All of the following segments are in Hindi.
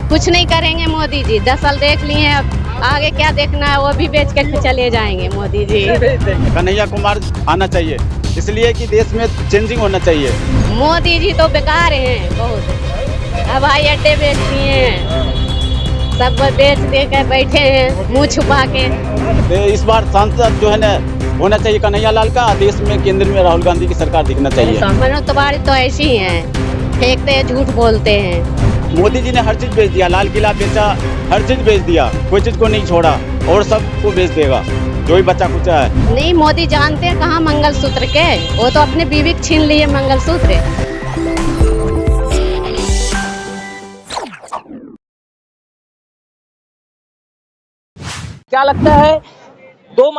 कुछ नहीं करेंगे मोदी जी, 10 साल देख लिए हैं, अब आगे क्या देखना है वो भी बेच के चले जाएंगे मोदी जी। कन्हैया कुमार आना चाहिए, इसलिए कि देश में चेंजिंग होना चाहिए। मोदी जी तो बेकार हैं बहुत, हवाई अड्डे बेच दिए हैं, सब बेच दे के बैठे हैं मुंह छुपा के। इस बार सांसद जो है ना होना चाहिए कन्हैया लाल का, देश में केंद्र में राहुल गांधी की सरकार दिखना चाहिए। मनोज तिवारी तो ऐसी ही हैं, फेंकते हैं, झूठ बोलते हैं। मोदी जी ने हर चीज बेच दिया, लाल किला बेचा, हर चीज बेच दिया, कोई चीज को नहीं छोड़ा और सबको बेच देगा जो भी बच्चा कुचा है। नहीं, मोदी जानते हैं कहाँ मंगलसूत्र के, वो तो अपने बीवी को छीन लिए मंगलसूत्र। क्या लगता है, दो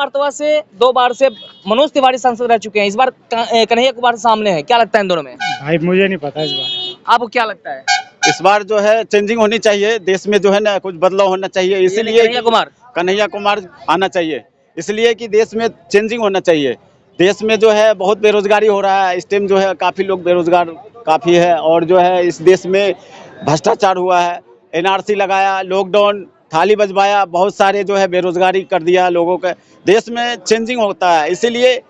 बार से मनोज तिवारी सांसद रह चुके हैं, इस बार कन्हैया कुमार सामने है, क्या लगता है इन दोनों में? भाई मुझे नहीं पता इस बार। आपको क्या लगता है? इस बार जो है चेंजिंग होनी चाहिए, देश में जो है ना कुछ बदलाव होना चाहिए, इसलिए कन्हैया कुमार आना चाहिए, इसलिए कि देश में चेंजिंग होना चाहिए। देश में जो है बहुत बेरोजगारी हो रहा है, इस टाइम जो है काफ़ी लोग बेरोजगार काफ़ी है, और जो है इस देश में भ्रष्टाचार हुआ है, एनआरसी लगाया, लॉकडाउन, थाली बजवाया, बहुत सारे जो है बेरोजगारी कर दिया लोगों का। देश में चेंजिंग होता है, इसीलिए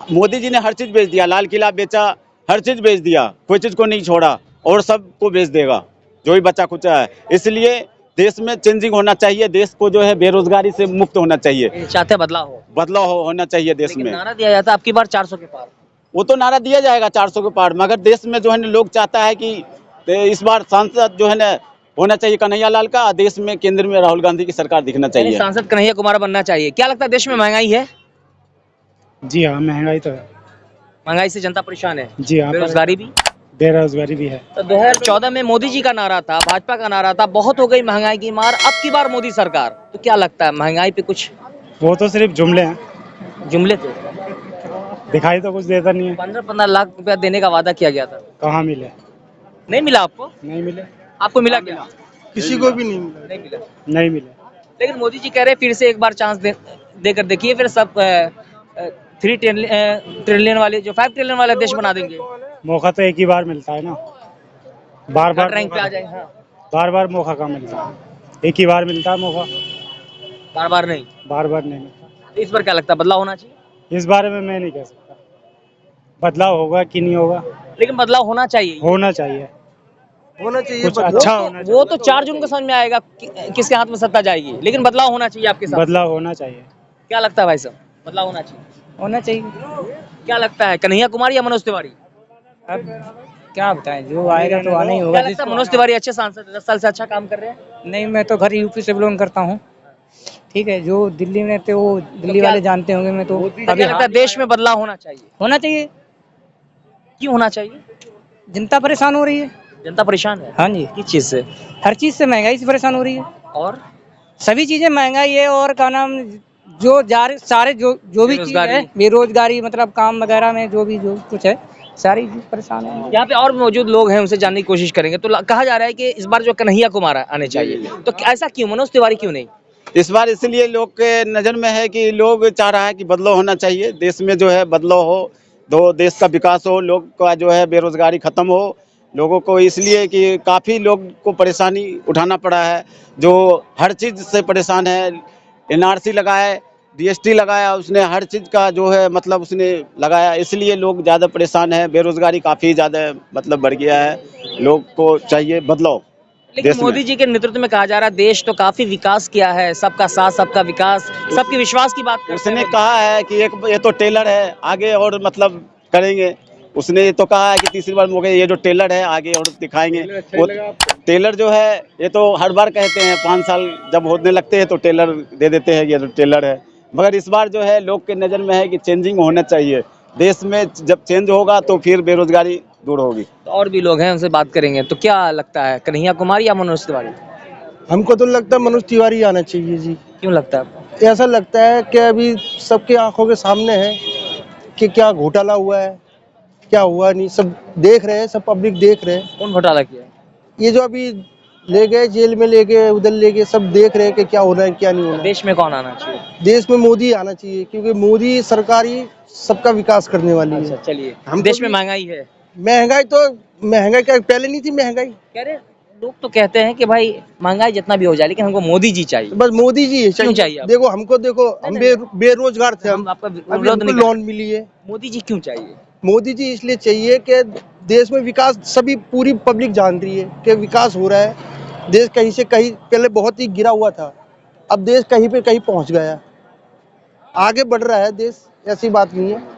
मोदी जी ने हर चीज़ बेच दिया, लाल किला बेचा, हर चीज़ बेच दिया, कोई चीज़ को नहीं छोड़ा और सबको बेच देगा जो भी बच्चा कुचा है। इसलिए देश में चेंजिंग होना चाहिए, देश को जो है बेरोजगारी से मुक्त होना चाहिए। चाहते बदलाव होना चाहिए देश में। नारा दिया जाता है आपकी बार 400 के पार, वो तो नारा दिया जाएगा 400 के पार, मगर देश में जो है ना लोग चाहता है कि इस बार सांसद जो है ना होना चाहिए कन्हैया लाल का, देश में केंद्र में राहुल गांधी की सरकार दिखना चाहिए। सांसद कन्हैया कुमार बनना चाहिए। क्या लगता है, देश में महंगाई है? जी हाँ, महंगाई तो है। महंगाई से जनता परेशान है। जी हाँ, बेरोजगारी भी है। तो 2014 में मोदी जी का नारा था, भाजपा का नारा था, बहुत हो गई महंगाई की मार, अब की बार मोदी सरकार, तो क्या लगता है महंगाई पे कुछ? वो तो सिर्फ जुमले हैं, जुमले थे, दिखाई तो कुछ देता नहीं है। 15 लाख रुपया देने का वादा किया गया था, कहाँ मिले? नहीं मिला आपको? नहीं मिले। आपको मिला क्या? किसी को भी नहीं मिला। नहीं मिले। लेकिन मोदी जी कह रहे फिर से एक बार चांस देकर देखिए, फिर सब 3 ट्रिलियन वाले, जो 5 ट्रिलियन वाला देश बना देंगे। मौका तो एक ही बार मिलता है ना, बार बार रैंक पे आ जाए। हाँ, बार बार मौका कहाँ मिलता है, एक ही बार मिलता है मौका, बार बार नहीं मिलता। तो इस बार क्या लगता है, बदलाव होना चाहिए? इस बारे में मैं नहीं कह सकता बदलाव होगा कि नहीं होगा, लेकिन बदलाव होना चाहिए कुछ अच्छा होना चाहिए। वो तो 4 जून को समझ में आएगा किसके हाथ में सत्ता जाएगी, लेकिन बदलाव होना चाहिए आपके साथ। बदलाव होना चाहिए। क्या लगता है भाई साहब, बदलाव होना चाहिए? क्या लगता है, कन्हैया कुमार या मनोज तिवारी? अब क्या बताएं, जो आएगा तो आना ही होगा। क्या लगता है, मनोज तिवारी अच्छे सांसद है, 10 साल से अच्छा काम कर रहे हैं? नहीं, मैं तो घर यूपी से बिलोंग करता हूँ, ठीक है। जो दिल्ली में थे वो दिल्ली वाले जानते होंगे, मैं तो क्या लगता है, देश में बदलाव होना चाहिए? क्यों होना चाहिए? जनता परेशान हो रही है। जनता परेशान है? हाँ जी, किस चीज से? हर चीज से, महंगाई से परेशान हो रही है, और सभी चीजें महंगाई है। और क्या नाम, सारे जो भी चीज है, बेरोजगारी, मतलब काम वगैरह में जो कुछ है, सारी चीज परेशान है। यहाँ पे और मौजूद लोग हैं, उनसे जानने की कोशिश करेंगे। तो कहा जा रहा है कि इस बार जो कन्हैया कुमार आने चाहिए, तो ऐसा क्यों, मनोज तिवारी क्यों नहीं? इस बार इसलिए लोग के नज़र में है कि लोग चाह रहा है कि बदलाव होना चाहिए, देश में जो है बदलाव हो, दो देश का विकास हो, लोग का जो है बेरोजगारी खत्म हो लोगों को, इसलिए कि काफ़ी लोग को परेशानी उठाना पड़ा है, जो हर चीज़ से परेशान है। एनआरसी लगाया, जीएसटी लगाया, उसने हर चीज़ का जो है मतलब उसने लगाया, इसलिए लोग ज़्यादा परेशान है, बेरोजगारी काफ़ी ज़्यादा मतलब बढ़ गया है, लोग को चाहिए बदलाव। लेकिन मोदी जी के नेतृत्व में कहा जा रहा है देश तो काफी विकास किया है, सबका साथ सबका विकास, सबके विश्वास की बात उसने कहा है कि ये तो टेलर है, आगे और मतलब करेंगे। उसने ये तो कहा है कि तीसरी बार मौके, ये जो टेलर है आगे और दिखाएंगे। वो टेलर जो है ये तो हर बार कहते हैं, 5 साल जब होने लगते हैं तो टेलर दे देते हैं, ये तो टेलर है। मगर इस बार जो है लोग के नज़र में है कि चेंजिंग होना चाहिए, देश में जब चेंज होगा तो फिर बेरोजगारी दूर होगी। तो और भी लोग हैं, उनसे बात करेंगे। तो क्या लगता है, कन्हैया कुमार या मनोज तिवारी? हमको तो लगता है मनोज तिवारी आना चाहिए जी। क्यों लगता है आपको? ऐसा लगता है कि अभी सबके आंखों के सामने है कि क्या घोटाला हुआ है, क्या हुआ नहीं, सब देख रहे हैं, सब पब्लिक देख रहे हैं। कौन घोटाला किया? ये जो अभी ले गए जेल में, ले गए उधर, ले गए, सब देख रहे हैं कि क्या हो रहा है क्या नहीं हो रहा है। देश में कौन आना चाहिए? देश में मोदी आना चाहिए, क्योंकि मोदी सरकार ही सबका विकास करने वाली है। चलिए, हम देश में महंगाई है। महंगाई क्या पहले नहीं थी महंगाई? कह रहे लोग तो कहते हैं कि भाई महंगाई जितना भी हो जाए लेकिन हमको मोदी जी चाहिए। बस मोदी जी क्यों चाहिए आपको? देखो हमको, देखो हम बेरोजगार थे, हम आपका अभी विरोध हमको नहीं कर लोन मिली है। मोदी जी क्यों चाहिए? मोदी जी इसलिए चाहिए कि देश में विकास, सभी पूरी पब्लिक जान रही है कि विकास हो रहा है। देश कहीं से कहीं पहले बहुत ही गिरा हुआ था, अब देश कहीं पे कहीं पहुंच गया, आगे बढ़ रहा है देश, ऐसी बात नहीं है।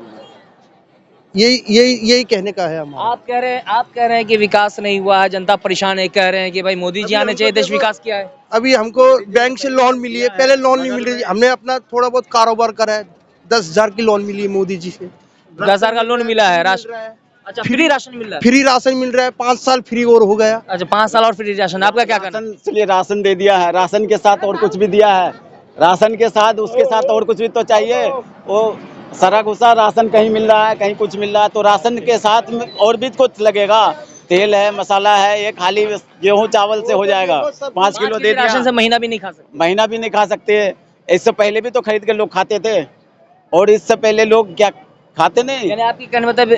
यही कहने का है हमारा। आप कह रहे हैं कि विकास नहीं हुआ है, जनता परेशान है, कह रहे हैं कि भाई मोदी जी आने चाहिए, देश विकास किया है। अभी हमको बैंक से लोन मिली है, पहले लोन नहीं मिल रही। हमने अपना थोड़ा बहुत कारोबार करा है, 10,000 की लोन मिली है मोदी जी से। 10,000 का लोन मिला है, राशन। अच्छा, फ्री राशन मिल रहा है। फ्री राशन मिल रहा है, 5 साल फ्री और हो गया। अच्छा, 5 साल और फ्री राशन। आपका क्या करना? राशन इसलिए राशन दे दिया है, राशन के साथ और कुछ भी दिया है, राशन के साथ उसके साथ और कुछ भी तो चाहिए। वो सारा घुसा राशन कहीं मिल रहा है, कहीं कुछ मिल रहा है, तो राशन के साथ में और भी कुछ लगेगा। तेल है, मसाला है, ये खाली गेहूं चावल से हो जाएगा। 5 किलो दे दिया, राशन से महीना भी नहीं खा सकते। महीना भी नहीं खा सकते। इससे पहले भी तो खरीद के लोग खाते थे, और इससे पहले लोग क्या खाते नहीं। यानी आपकी कहने मतलब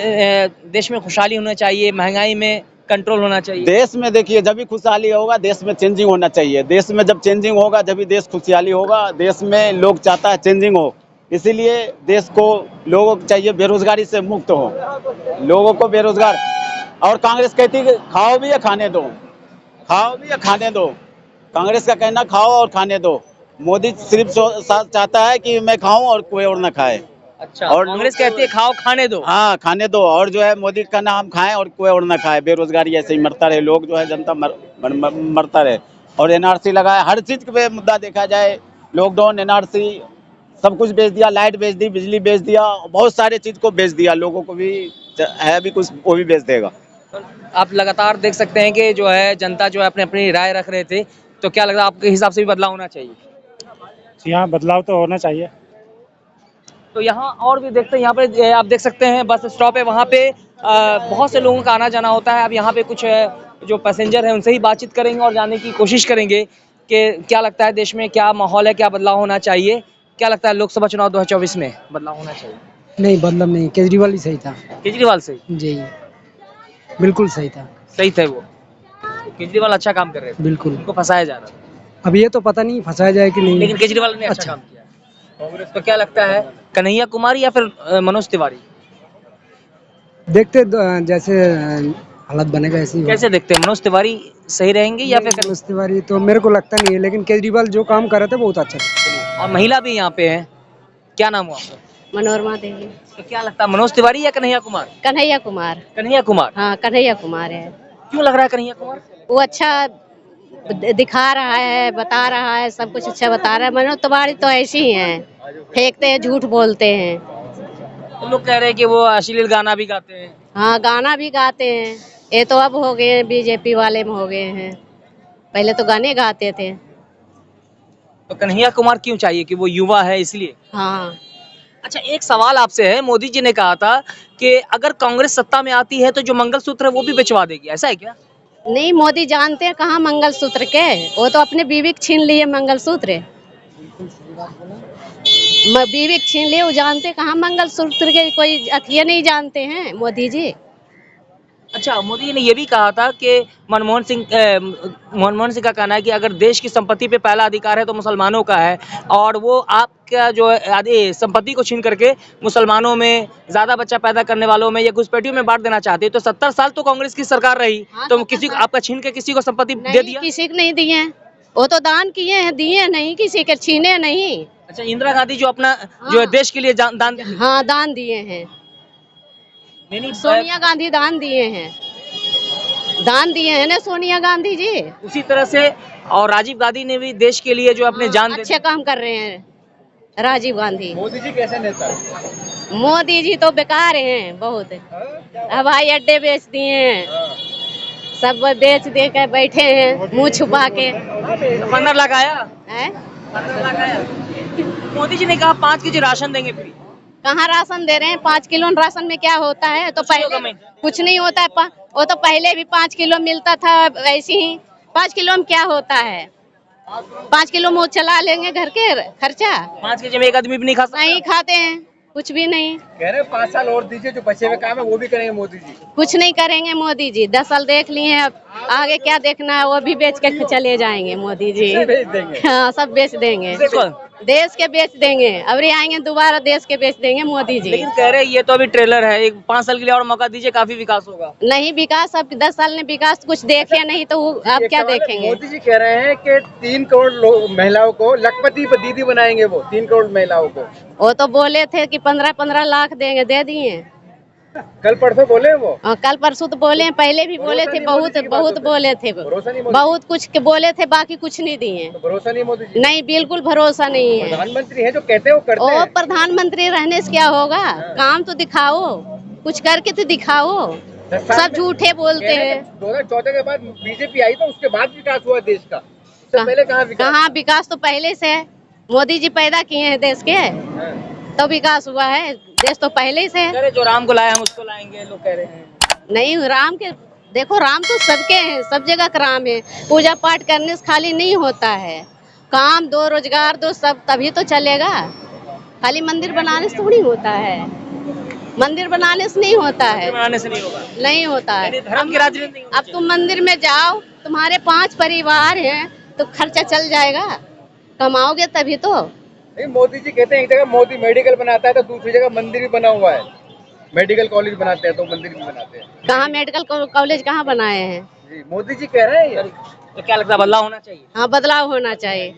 देश में खुशहाली होना चाहिए, महंगाई में कंट्रोल होना चाहिए। देश में देखिए, जब भी खुशहाली होगा देश में चेंजिंग होना चाहिए। देश में जब चेंजिंग होगा जब भी देश खुशहाली होगा। देश में लोग चाहता है चेंजिंग हो, इसीलिए देश को, लोगों को चाहिए बेरोजगारी से मुक्त हो, लोगों को बेरोजगार। और कांग्रेस कहती है खाओ भी या खाने दो, खाओ भी या खाने दो। कांग्रेस का कहना खाओ और खाने दो। मोदी सिर्फ चाहता है कि मैं खाऊं और कोई और ना खाए। अच्छा, और कांग्रेस कहती है खाओ खाने दो। हाँ, खाने दो। और जो है मोदी का नाम खाएं और कोई और ना खाए। बेरोजगारी ऐसे ही मरता रहे, लोग जो है जनता मरता रहे। और एनआरसी लगाए, हर चीज पे मुद्दा देखा जाए, लॉकडाउन, एनआरसी, सब कुछ बेच दिया। लाइट बेच दी, बिजली बेच दिया, बहुत सारे चीज को बेच दिया। लोगों को भी है भी कुछ, वो भी बेच देगा। आप लगातार देख सकते हैं कि जो है जनता जो है अपनी अपनी राय रख रहे थे, तो क्या लग रहा है आपके हिसाब से भी बदलाव होना चाहिए? यहाँ बदलाव तो होना चाहिए। तो यहाँ और भी देखते हैं, यहाँ पे आप देख सकते हैं बस स्टॉप है, वहाँ पे बहुत से लोगों का आना जाना होता है। अब यहाँ पे कुछ जो पैसेंजर हैं उनसे ही बातचीत करेंगे और जानने की कोशिश करेंगे कि क्या लगता है देश में क्या माहौल है, क्या बदलाव होना चाहिए। क्या लगता है लोकसभा चुनाव 2024 में बदलाव होना चाहिए? नहीं, बदलाव नहीं, केजरीवाल ही सही था। केजरीवाल से? जी, बिल्कुल सही था। सही थे वो, केजरीवाल अच्छा काम कर रहे थे, बिल्कुल। उनको फंसाया जा रहा था। अब ये तो पता नहीं फंसाया जाए कि नहीं, लेकिन केजरीवाल ने अच्छा काम किया। कांग्रेस तो क्या लगता है, कन्हैया कुमार या फिर मनोज तिवारी? देखते जैसे हालत बनेगा ऐसे ही। कैसे देखते हैं, मनोज तिवारी सही रहेंगे या फिर मनोज तिवारी तो मेरे को लगता नहीं है, लेकिन केजरीवाल जो काम कर रहे थे बहुत अच्छा था। और महिला भी यहाँ पे है, क्या नाम हुआ आपका? मनोरमा देवी। तो क्या लगता है मनोज तिवारी या कन्हैया कुमार? कन्हैया कुमार। कन्हैया कुमार। हाँ, कन्हैया कुमार है। क्यों लग रहा है कन्हैया कुमार? वो अच्छा दिखा रहा है, बता रहा है, सब कुछ अच्छा बता रहा है। मनोज तिवारी तो ऐसे ही हैं, फेंकते हैं, झूठ बोलते हैं। तो लोग कह रहे हैं कि वो अश्लील गाना भी गाते हैं। हाँ, गाना भी गाते हैं। ये तो अब हो गए बीजेपी वाले में हो गए हैं, पहले तो गाने गाते थे। तो कन्हैया कुमार क्यों चाहिए, कि वो युवा है इसलिए? हाँ। अच्छा, एक सवाल आपसे है, मोदी जी ने कहा था कि अगर कांग्रेस सत्ता में आती है तो जो मंगलसूत्र है वो भी बिचवा देगी, ऐसा है क्या? नहीं, मोदी जानते हैं कहाँ मंगलसूत्र के, वो तो अपने बीवी के छीन लिए मंगलसूत्र। बीवी के छीन लिए, वो जानते कहाँ मंगलसूत्र के, कोई अथिया नहीं जानते हैं मोदी जी। अच्छा, मोदी जी ने ये भी कहा था कि मनमोहन सिंह का कहना है कि अगर देश की संपत्ति पे पहला अधिकार है तो मुसलमानों का है, और वो आपका जो संपत्ति को छीन करके मुसलमानों में, ज्यादा बच्चा पैदा करने वालों में या घुसपैठियों में बांट देना चाहते हैं। तो 70 साल तो कांग्रेस की सरकार रही, हाँ, तो किसी को आपका छीन के किसी को संपत्ति दे दिया? किसी को नहीं दिए, वो तो दान किए हैं, दिए नहीं, किसी के छीने नहीं। अच्छा, इंदिरा गांधी जो अपना जो है देश के लिए दान, हाँ, दान दिए हैं। सोनिया गांधी दान दिए हैं, दान दिए हैं ना सोनिया गांधी जी। उसी तरह से और राजीव गांधी ने भी देश के लिए जो अपने जान अच्छे काम कर रहे हैं राजीव गांधी। मोदी जी कैसे नेता है? मोदी जी तो बेकार हैं बहुत। हवाई अड्डे बेच दिए हैं, सब बेच दे के बैठे हैं मुंह छुपा के। 15 लाख आया है? 15 लाख आया। मोदी जी ने कहा 5 केजी राशन देंगे फ्री। कहाँ राशन दे रहे हैं? 5 किलो राशन में क्या होता है? तो पहले कुछ नहीं होता है, वो तो पहले भी 5 किलो मिलता था वैसे ही। 5 किलो में क्या होता है? 5 किलो मुँह चला लेंगे घर के खर्चा। 5 केजी में एक आदमी भी नहीं खा सकता। नहीं खाते हैं, कुछ भी नहीं। कह रहे 5 साल और दीजिए, जो बचे हुए काम है वो भी करेंगे मोदी जी। कुछ नहीं करेंगे मोदी जी, 10 साल देख लिए हैं, अब आगे क्या देखना है, वो भी बेच के चले जाएंगे मोदी जी। भेज देंगे। हाँ, सब बेच देंगे, देश के बेच देंगे, अब आएंगे दोबारा देश के बेच देंगे मोदी जी। लेकिन कह रहे हैं ये तो अभी ट्रेलर है, एक 5 साल के लिए और मौका दीजिए, काफी विकास होगा। नहीं विकास, अब 10 साल में विकास कुछ देखे नहीं तो अब क्या देखेंगे। मोदी जी कह रहे हैं कि 3 करोड़ महिलाओं को लखपति दीदी बनाएंगे, वो 3 करोड़ महिलाओं को। वो तो बोले थे कि 15-15 लाख देंगे, दे दिए। कल परसों बोले वो। कल परसों तो बोले, पहले भी बोले थे, बहुत बोले थे, बहुत कुछ के बोले थे, बाकी कुछ नहीं दिए। भरोसा नहीं मोदी जी? नहीं, बिल्कुल भरोसा नहीं है। प्रधानमंत्री है जो कहते हैं वो करते हैं। प्रधानमंत्री रहने से क्या होगा, काम तो दिखाओ, कुछ करके तो दिखाओ, सब झूठे बोलते हैं। 2014 के बाद बीजेपी आई तो उसके बाद विकास हुआ देश का, तो पहले कहाँ विकास तो पहले से है, मोदी जी पैदा किए हैं देश के, तो विकास हुआ है, देश तो पहले से है। जो राम को लाए हम उसको लाएंगे, लोग कह रहे हैं। नहीं, राम के देखो, राम तो सबके हैं, सब जगह का राम है। पूजा पाठ करने से खाली नहीं होता है, काम दो, रोजगार दो, सब तभी तो चलेगा। खाली मंदिर बनाने से थोड़ी होता है, मंदिर बनाने से नहीं होता है, बनाने से नहीं होगा, नहीं होता है। धर्म की राजनीति नहीं होनी अब तुम मंदिर में जाओ, तुम्हारे 5 परिवार हैं तो खर्चा चल जाएगा, कमाओगे तभी तो। नहीं, मोदी जी कहते हैं एक जगह मोदी मेडिकल बनाता है तो दूसरी जगह मंदिर भी बना हुआ है, मेडिकल कॉलेज बनाते हैं तो मंदिर भी बनाते हैं। कहाँ मेडिकल कॉलेज कहाँ बनाए हैं? जी, मोदी जी कह रहे हैं ये। तो क्या लगता है बदलाव होना चाहिए? हाँ, बदलाव होना चाहिए।